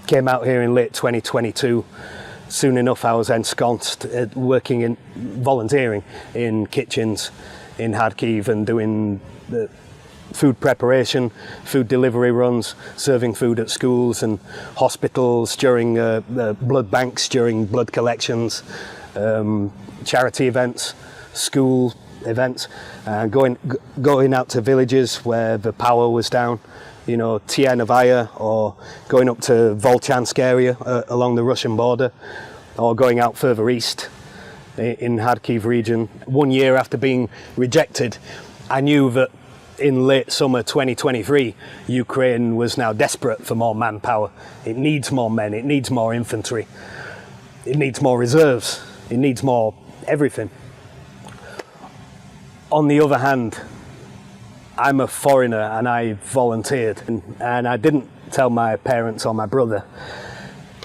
Came out here in late 2022. Soon enough I was ensconced volunteering in kitchens in Kharkiv and doing the food preparation, food delivery runs, serving food at schools and hospitals, during the blood banks, during blood collections, charity events, school events, going out to villages where the power was down, you know, Tiernovaya, or going up to Volchansk area along the Russian border, or going out further east in Kharkiv region. 1 year after being rejected, I knew that in late summer 2023, Ukraine was now desperate for more manpower. It needs more men, it needs more infantry, it needs more reserves, it needs more everything. On the other hand, I'm a foreigner and I volunteered, and I didn't tell my parents or my brother.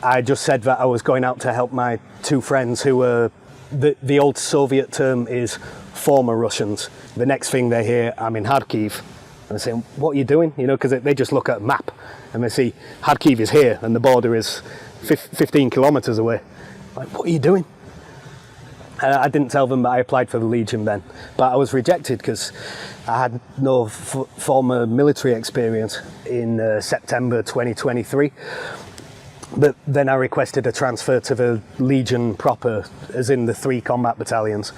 I just said that I was going out to help my two friends who were, the old Soviet term is former Russians. The next thing they hear, I'm in Kharkiv, and they say, what are you doing? You know, because they just look at a map and they see Kharkiv is here and the border is 15 kilometers away. Like, what are you doing? I didn't tell them that I applied for the Legion then, but I was rejected because I had no former military experience in September 2023. But then I requested a transfer to the Legion proper, as in the 3 combat battalions.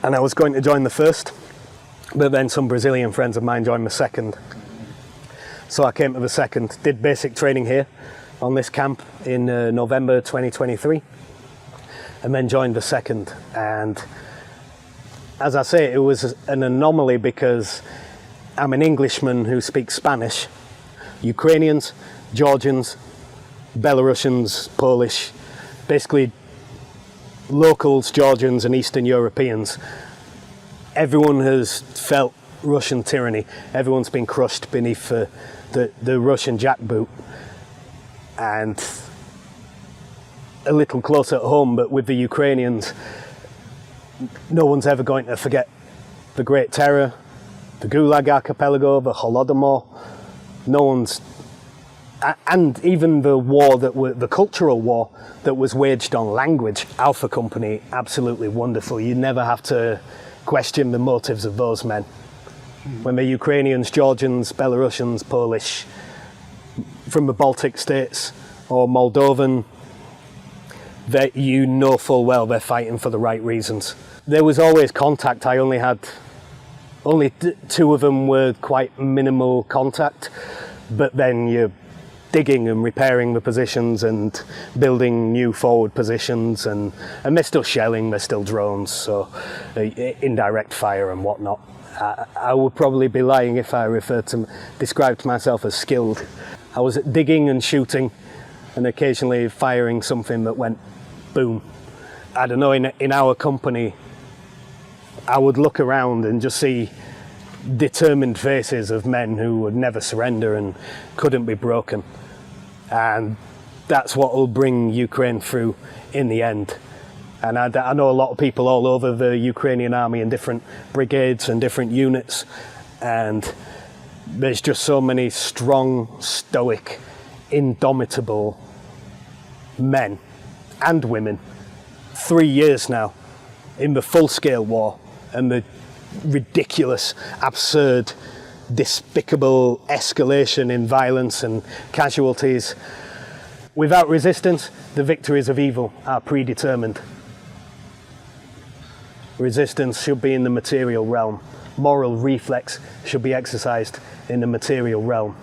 And I was going to join the 1st, but then some Brazilian friends of mine joined the 2nd. So I came to the 2nd, did basic training here on this camp in November 2023. And then joined the 2nd, and as I say, it was an anomaly because I'm an Englishman who speaks Spanish. Ukrainians, Georgians, Belarusians, Polish, basically locals, Georgians and Eastern Europeans. Everyone has felt Russian tyranny. Everyone's been crushed beneath the Russian jackboot. And a little closer at home, but with the Ukrainians, no one's ever going to forget the Great Terror, the Gulag Archipelago, the Holodomor. No one's, and even the war the cultural war that was waged on language. Alpha Company, absolutely wonderful. You never have to question the motives of those men. When they're Ukrainians, Georgians, Belarusians, Polish, from the Baltic states or Moldovan, that you know full well they're fighting for the right reasons. There was always contact. I only had, 2 of them were quite minimal contact, but then you're digging and repairing the positions and building new forward positions, and they're still shelling, they're still drones, so indirect fire and whatnot. I would probably be lying if I described myself as skilled. I was digging and shooting and occasionally firing something that went boom. I don't know, in our company, I would look around and just see determined faces of men who would never surrender and couldn't be broken. And that's what will bring Ukraine through in the end. And I know a lot of people all over the Ukrainian army in different brigades and different units, and there's just so many strong, stoic, indomitable men and women. 3 years now in the full-scale war and the ridiculous, absurd, despicable escalation in violence and casualties. Without resistance, the victories of evil are predetermined. Resistance should be in the material realm. Moral reflex should be exercised in the material realm.